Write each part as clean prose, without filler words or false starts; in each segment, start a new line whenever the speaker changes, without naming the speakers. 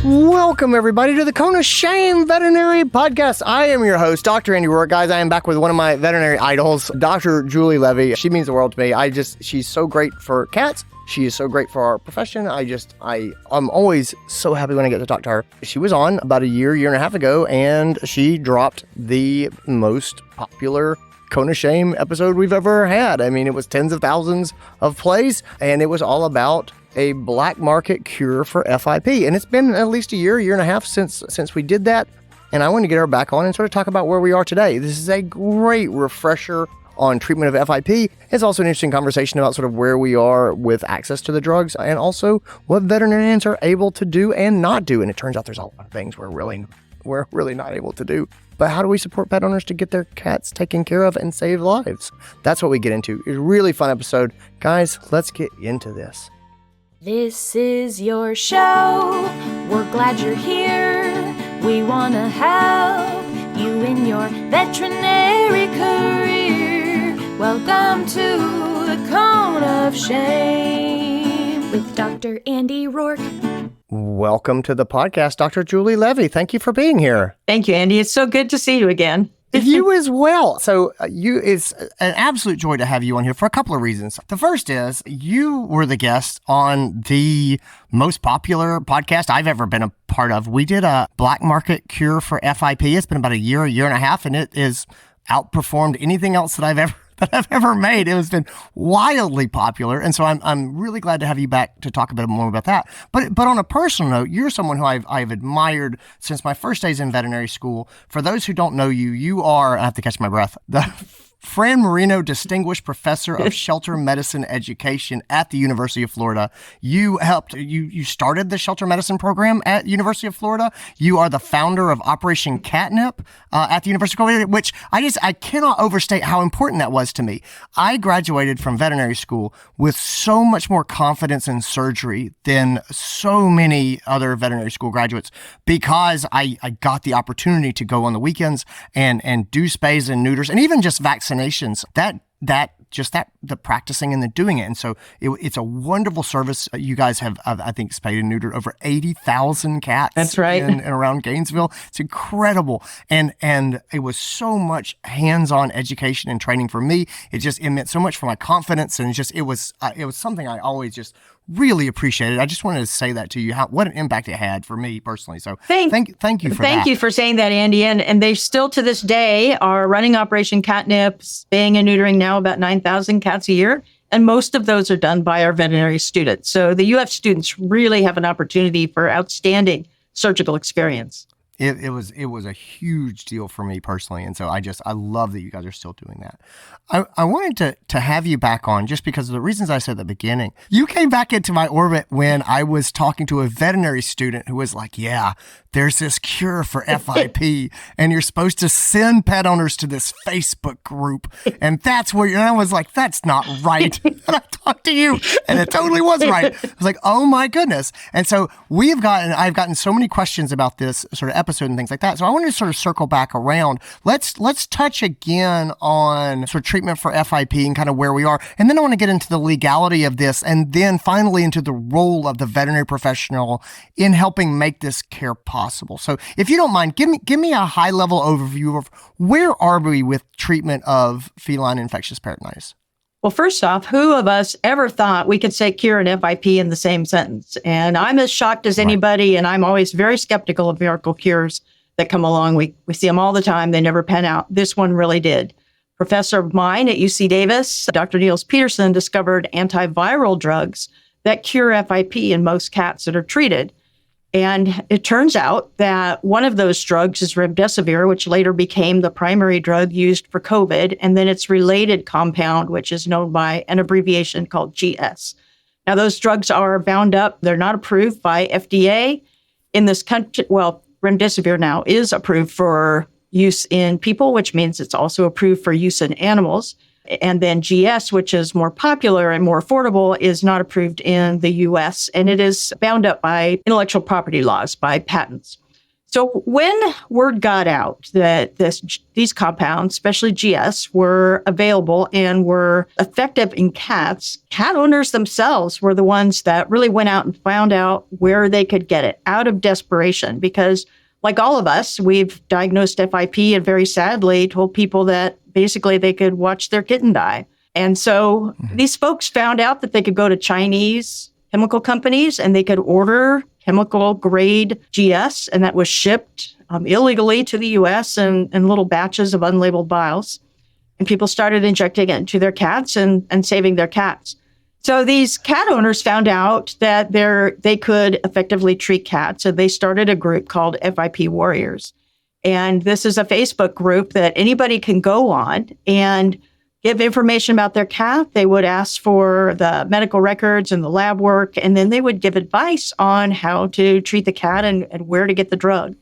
Welcome, everybody, to the Cone of Shame Veterinary Podcast. I am your host, Dr. DrAndyRoark. Guys, I am back with one of my veterinary idols, Dr. Julie Levy. She means the world to me. She's so great for cats. She is so great for our profession. I'm always so happy when I get to talk to her. She was on about a year and a half ago, and she dropped the most popular Cone of Shame episode we've ever had. I mean, it was tens of thousands of plays, and it was all about a Blackmarket cure for FIP. And it's been at least a year and a half since we did that. And I want to get her back on and sort of talk about where we are today. This is a great refresher on treatment of FIP. It's also an interesting conversation about sort of where we are with access to the drugs and also what veterinarians are able to do and not do. And it turns out there's a lot of things we're really not able to do. But how do we support pet owners to get their cats taken care of and save lives? That's what we get into. It's a really fun episode. Guys, let's get into this.
This is your show. We're glad you're here. We want to help you in your veterinary career. Welcome to the Cone of Shame with Dr. DrAndyRoark.
Welcome to the podcast, Dr. Julie Levy. Thank you for being here.
Thank you, Andy. It's so good to see you again.
You as well. So it's an absolute joy to have you on here for a couple of reasons. The first is you were the guest on the most popular podcast I've ever been a part of. We did a Blackmarket cure for FIP. It's been about a year and a half, and it has outperformed anything else that I've ever made. It has been wildly popular. And so I'm really glad to have you back to talk a bit more about that. But on a personal note, you're someone who I've admired since my first days in veterinary school. For those who don't know you, you are, I have to catch my breath, the Fran Marino Distinguished Professor of Shelter Medicine Education at the University of Florida. You started the shelter medicine program at University of Florida. You are the founder of Operation Catnip at the University of Florida, which I cannot overstate how important that was to me. I graduated from veterinary school with so much more confidence in surgery than so many other veterinary school graduates because I got the opportunity to go on the weekends and do spays and neuters and even just vaccinations. The practicing and the doing it. And so it's a wonderful service. You guys have, I think, spayed and neutered over 80,000 cats.
That's right.
In and around Gainesville. It's incredible. And it was so much hands-on education and training for me. It meant so much for my confidence. And it was something I always just really appreciated. I just wanted to say that to you, what an impact it had for me personally. So thank you for that.
Thank you for saying that, Andy. And they still to this day are running Operation Catnip, spaying and neutering now about 9,000 cats a year. And most of those are done by our veterinary students. So the UF students really have an opportunity for outstanding surgical experience.
It was a huge deal for me personally. And so I love that you guys are still doing that. I wanted to have you back on just because of the reasons I said at the beginning. You came back into my orbit when I was talking to a veterinary student who was like, yeah, there's this cure for FIP and you're supposed to send pet owners to this Facebook group. And that's where, and I was like, that's not right. And I talked to you and it totally was right. I was like, oh my goodness. And so I've gotten so many questions about this sort of episode and things like that. So I wanted to sort of circle back around. Let's touch again on sort of treatment for FIP and kind of where we are. And then I want to get into the legality of this and then finally into the role of the veterinary professional in helping make this care possible. So if you don't mind, give me a high level overview of where are we with treatment of feline infectious peritonitis?
Well, first off, who of us ever thought we could say cure and FIP in the same sentence? And I'm as shocked as anybody, and I'm always very skeptical of miracle cures that come along. We see them all the time. They never pan out. This one really did. Professor of mine at UC Davis, Dr. Niels Peterson, discovered antiviral drugs that cure FIP in most cats that are treated. And it turns out that one of those drugs is remdesivir, which later became the primary drug used for COVID, and then its related compound, which is known by an abbreviation called GS. Now, those drugs are bound up. They're not approved by FDA in this country. Well, remdesivir now is approved for use in people, which means it's also approved for use in animals. And then GS, which is more popular and more affordable, is not approved in the US, and it is bound up by intellectual property laws, by patents. So when word got out that these compounds, especially GS, were available and were effective in cats, cat owners themselves were the ones that really went out and found out where they could get it out of desperation. Because like all of us, we've diagnosed FIP and very sadly told people that basically they could watch their kitten die. And so these folks found out that they could go to Chinese chemical companies and they could order chemical grade GS, and that was shipped illegally to the U.S. in little batches of unlabeled vials. And people started injecting it into their cats and saving their cats. So these cat owners found out that they could effectively treat cats. So they started a group called FIP Warriors. And this is a Facebook group that anybody can go on and give information about their cat. They would ask for the medical records and the lab work, and then they would give advice on how to treat the cat and where to get the drug.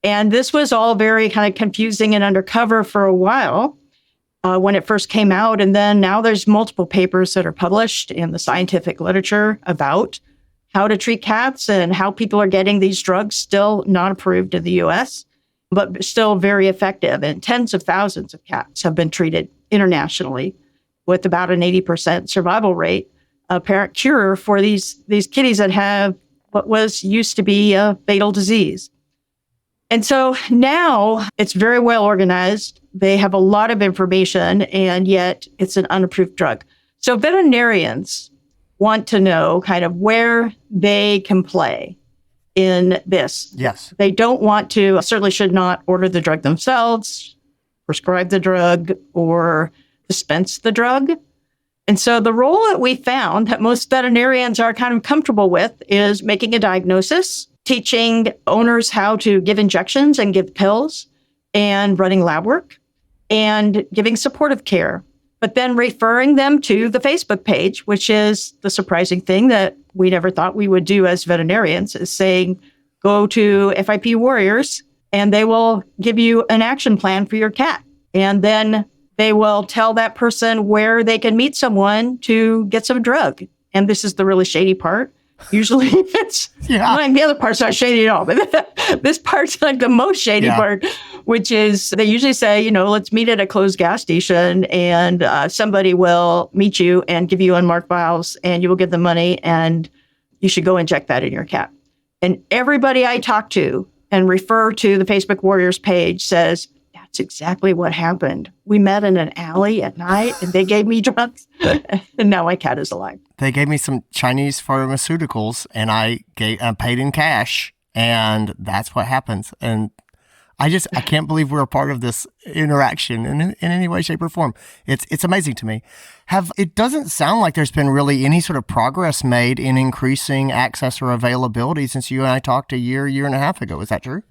And this was all very kind of confusing and undercover for a while when it first came out. And then now there's multiple papers that are published in the scientific literature about how to treat cats and how people are getting these drugs still not approved in the U.S., but still very effective. And tens of thousands of cats have been treated internationally with about an 80% survival rate, apparent cure for these kitties that have what was used to be a fatal disease. And so now it's very well organized. They have a lot of information, and yet it's an unapproved drug. So veterinarians want to know kind of where they can play in this.
Yes.
They don't want to, certainly should not order the drug themselves, prescribe the drug, or dispense the drug. And so the role that we found that most veterinarians are kind of comfortable with is making a diagnosis, teaching owners how to give injections and give pills, and running lab work, and giving supportive care, but then referring them to the Facebook page, which is the surprising thing that we never thought we would do as veterinarians, is saying, go to FIP Warriors and they will give you an action plan for your cat. And then they will tell that person where they can meet someone to get some drug. And this is the really shady part. Usually it's like the other part's not shady at all, but this part's like the most shady part, which is they usually say, let's meet at a closed gas station and somebody will meet you and give you unmarked vials and you will give them money and you should go inject that in your cat. And everybody I talk to and refer to the Facebook Warriors page says, that's exactly what happened. We met in an alley at night and they gave me drugs and now my cat is alive.
They gave me some Chinese pharmaceuticals and I paid in cash, and that's what happens. And I can't believe we're a part of this interaction in any way, shape, or form. It's amazing to me. It doesn't sound like there's been really any sort of progress made in increasing access or availability since you and I talked a year and a half ago. Is that true?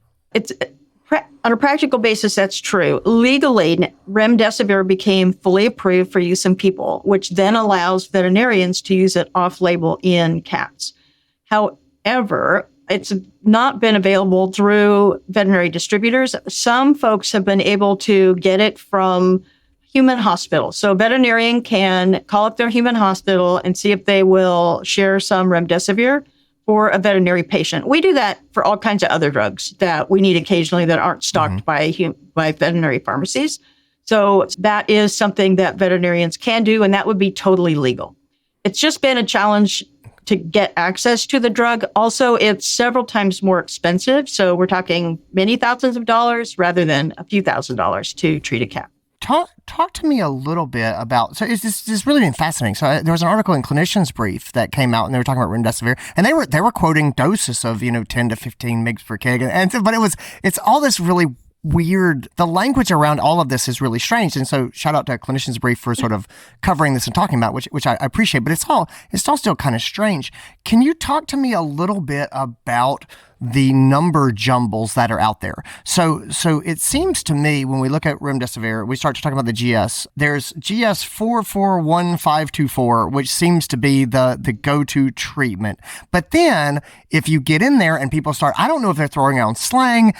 On a practical basis, that's true. Legally, remdesivir became fully approved for use in people, which then allows veterinarians to use it off-label in cats. However, it's not been available through veterinary distributors. Some folks have been able to get it from human hospitals. So a veterinarian can call up their human hospital and see if they will share some remdesivir for a veterinary patient. We do that for all kinds of other drugs that we need occasionally that aren't stocked by veterinary pharmacies. So that is something that veterinarians can do, and that would be totally legal. It's just been a challenge to get access to the drug. Also, it's several times more expensive. So we're talking many thousands of dollars rather than a few $1,000s to treat a cat.
Talk to me a little bit about, so this has really been fascinating. So there was an article in Clinician's Brief that came out and they were talking about remdesivir and they were quoting doses of, 10 to 15 mg per kg. But it's all this really weird, the language around all of this is really strange. And so shout out to Clinician's Brief for sort of covering this and talking about, which I appreciate, but it's all still kind of strange. Can you talk to me a little bit about the number jumbles that are out there? So it seems to me when we look at remdesivir, we start to talk about the GS. There's GS 441524, which seems to be the go-to treatment. But then if you get in there and people start, I don't know if they're throwing out slang,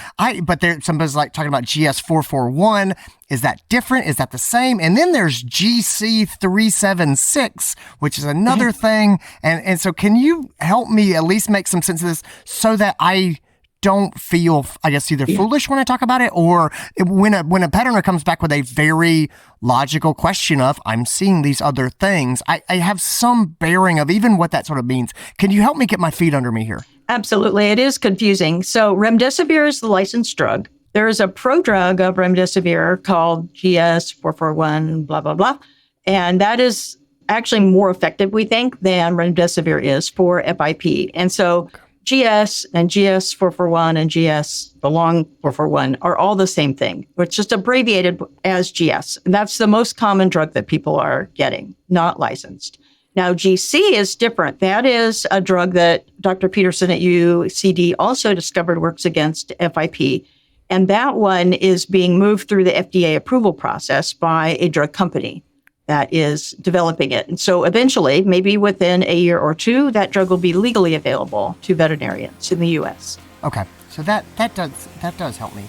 but somebody's like talking about GS 441. Is that different? Is that the same? And then there's GC376, which is another thing. And so can you help me at least make some sense of this so that I don't feel, I guess, either foolish when I talk about it, or when a pet owner comes back with a very logical question of, I'm seeing these other things, I have some bearing of even what that sort of means. Can you help me get my feet under me here?
Absolutely. It is confusing. So remdesivir is the licensed drug. There is a prodrug of remdesivir called GS441, blah, blah, blah. And that is actually more effective, we think, than remdesivir is for FIP. And so GS and GS441 and GS, the long 441, are all the same thing. It's just abbreviated as GS. And that's the most common drug that people are getting, not licensed. Now, GC is different. That is a drug that Dr. Peterson at UCD also discovered works against FIP. And that one is being moved through the FDA approval process by a drug company that is developing it. And so eventually, maybe within a year or two, that drug will be legally available to veterinarians in the U.S.
Okay, so that does help me.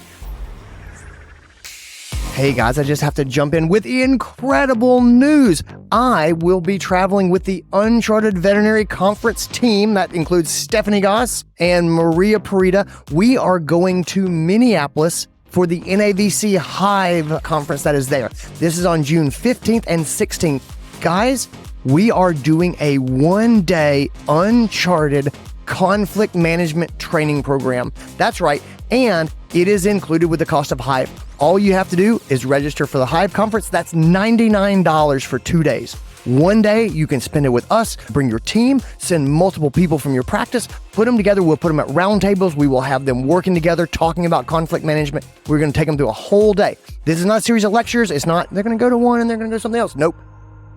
Hey guys, I just have to jump in with incredible news. I will be traveling with the Uncharted Veterinary Conference team. That includes Stephanie Goss and Maria Parita. We are going to Minneapolis for the NAVC Hive conference that is there. This is on June 15th and 16th. Guys, we are doing a one-day Uncharted conflict management training program. That's right, and it is included with the cost of Hive. All you have to do is register for the Hive conference. That's $99 for 2 days. One day, you can spend it with us, bring your team, send multiple people from your practice, put them together. We'll put them at round tables. We will have them working together, talking about conflict management. We're going to take them through a whole day. This is not a series of lectures. It's not, they're going to go to one and they're going to do something else. Nope.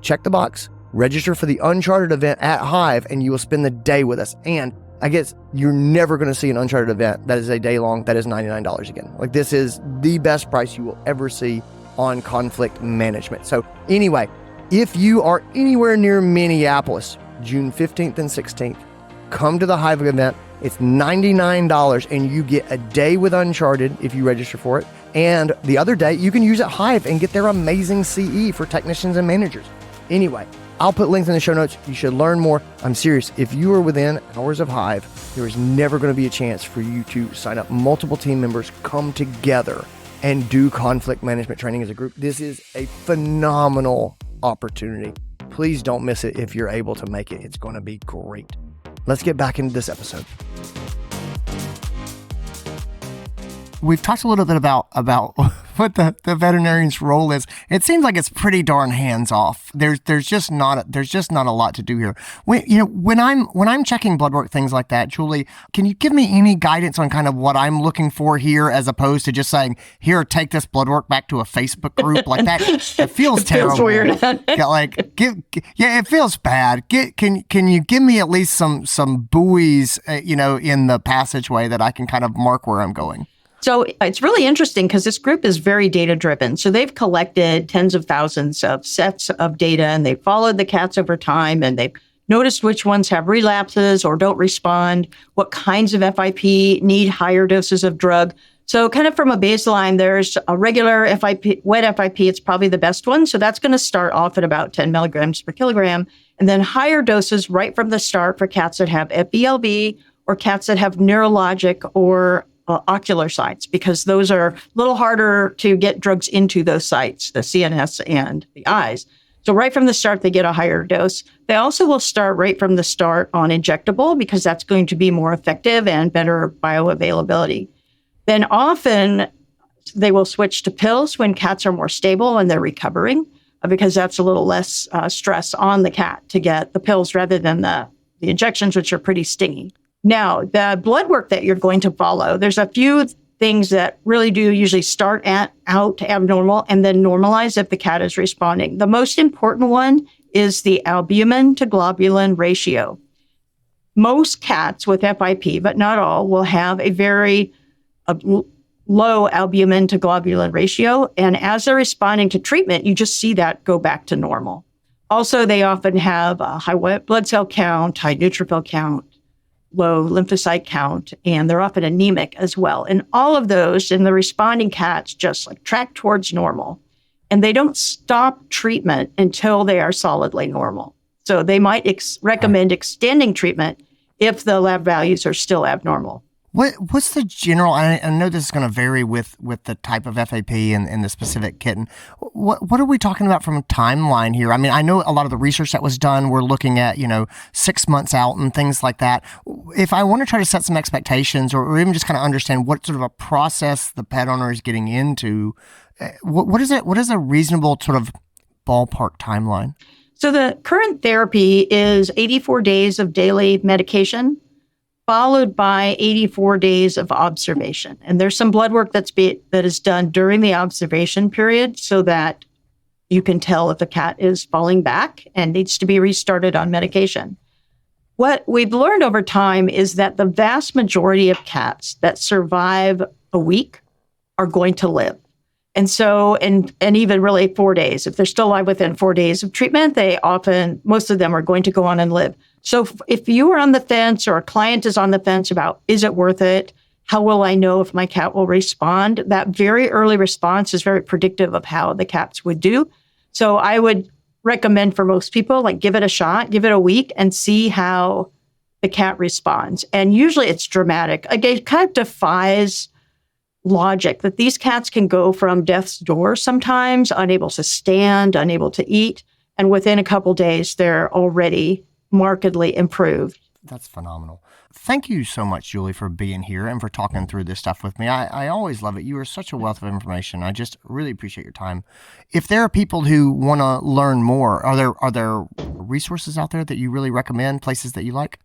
Check the box, register for the Uncharted event at Hive, and you will spend the day with us. And I guess you're never going to see an Uncharted event that is a day long that is $99 again. Like, this is the best price you will ever see on conflict management. So anyway, if you are anywhere near Minneapolis, June 15th and 16th, come to the Hive event. It's $99 and you get a day with Uncharted if you register for it. And the other day you can use it Hive and get their amazing CE for technicians and managers. Anyway, I'll put links in the show notes. You should learn more. I'm serious. If you are within hours of Hive, there is never going to be a chance for you to sign up multiple team members, come together, and do conflict management training as a group. This is a phenomenal opportunity. Please don't miss it if you're able to make it. It's going to be great. Let's get back into this episode. We've talked a little bit about what the veterinarian's role is. It seems like it's pretty darn hands off. There's just not a lot to do here. When I'm checking blood work, things like that, Julie, can you give me any guidance on kind of what I'm looking for here, as opposed to just saying, here, take this blood work back to a Facebook group like that? It feels terrible.
Feels weird.
It feels bad. Can you give me at least some buoys, in the passageway that I can kind of mark where I'm going?
So it's really interesting because this group is very data driven. So they've collected tens of thousands of sets of data, and they've followed the cats over time, and they've noticed which ones have relapses or don't respond, what kinds of FIP need higher doses of drug. So kind of from a baseline, there's a regular FIP, wet FIP, it's probably the best one. So that's going to start off at about 10 milligrams per kilogram, and then higher doses right from the start for cats that have FBLV or cats that have neurologic or ocular sites, because those are a little harder to get drugs into those sites, the CNS and the eyes. So right from the start, they get a higher dose. They also will start right from the start on injectable, because that's going to be more effective and better bioavailability. Then often they will switch to pills when cats are more stable and they're recovering, because that's a little less stress on the cat to get the pills rather than the injections, which are pretty stingy. Now, the blood work that you're going to follow, there's a few things that really do usually start out abnormal and then normalize if the cat is responding. The most important one is the albumin to globulin ratio. Most cats with FIP, but not all, will have a very low albumin to globulin ratio. And as they're responding to treatment, you just see that go back to normal. Also, they often have a high white blood cell count, high neutrophil count, low lymphocyte count, and they're often anemic as well. And all of those in the responding cats just track towards normal. And they don't stop treatment until they are solidly normal. So they might recommend extending treatment if the lab values are still abnormal.
What's the general? I know this is going to vary with the type of FAP and the specific kitten. What are we talking about from a timeline here? I mean, I know a lot of the research that was done, we're looking at 6 months out and things like that. If I want to try to set some expectations, or even just kind of understand what sort of a process the pet owner is getting into, what is it? What is a reasonable sort of ballpark timeline?
So the current therapy is 84 days of daily medication, followed by 84 days of observation. And there's some blood work that is done during the observation period so that you can tell if a cat is falling back and needs to be restarted on medication. What we've learned over time is that the vast majority of cats that survive a week are going to live. And so, and even really 4 days, if they're still alive within 4 days of treatment, most of them are going to go on and live. So if you are on the fence or a client is on the fence about, is it worth it? How will I know if my cat will respond? That very early response is very predictive of how the cats would do. So I would recommend for most people, give it a shot, give it a week and see how the cat responds. And usually it's dramatic. Again, it kind of defies logic that these cats can go from death's door sometimes, unable to stand, unable to eat. And within a couple days, they're already markedly improved.
That's phenomenal. Thank you so much, Julie, for being here and for talking through this stuff with me. I always love it. You are such a wealth of information. I just really appreciate your time. If there are people who want to learn more, are there resources out there that you really recommend, places that you like?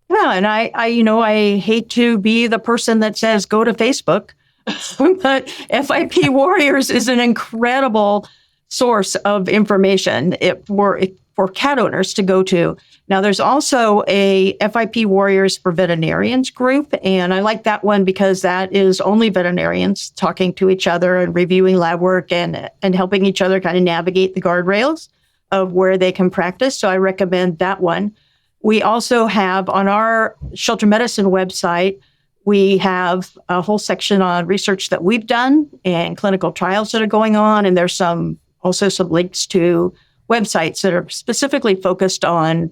Yeah, and I hate to be the person that says go to Facebook, but FIP Warriors is an incredible source of information for cat owners to go to. Now, there's also a FIP Warriors for Veterinarians group, and I like that one because that is only veterinarians talking to each other and reviewing lab work and helping each other kind of navigate the guardrails of where they can practice. So I recommend that one. We also have on our shelter medicine website, we have a whole section on research that we've done and clinical trials that are going on, and there's also some links to websites that are specifically focused on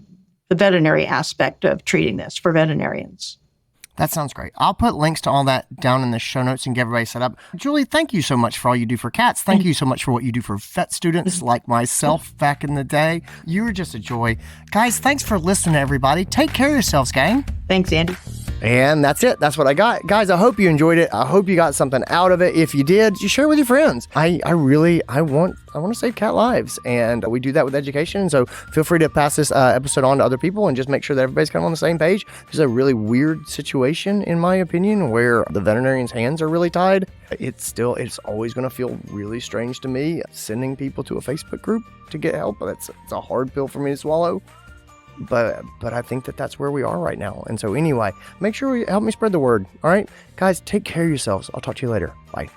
the veterinary aspect of treating this for veterinarians.
That sounds great. I'll put links to all that down in the show notes and get everybody set up. Julie, thank you so much for all you do for cats. Thank you so much for what you do for vet students like myself back in the day. You were just a joy. Guys, thanks for listening, everybody. Take care of yourselves, gang.
Thanks, Andy.
And that's it. That's what I got. Guys, I hope you enjoyed it. I hope you got something out of it. If you did, you share it with your friends. I want to save cat lives, and we do that with education. So feel free to pass this episode on to other people and just make sure that everybody's kind of on the same page. This is a really weird situation, in my opinion, where the veterinarian's hands are really tied. It's always going to feel really strange to me sending people to a Facebook group to get help. It's a hard pill for me to swallow. But I think that's where we are right now. And so anyway, make sure you help me spread the word. All right, guys, take care of yourselves. I'll talk to you later. Bye.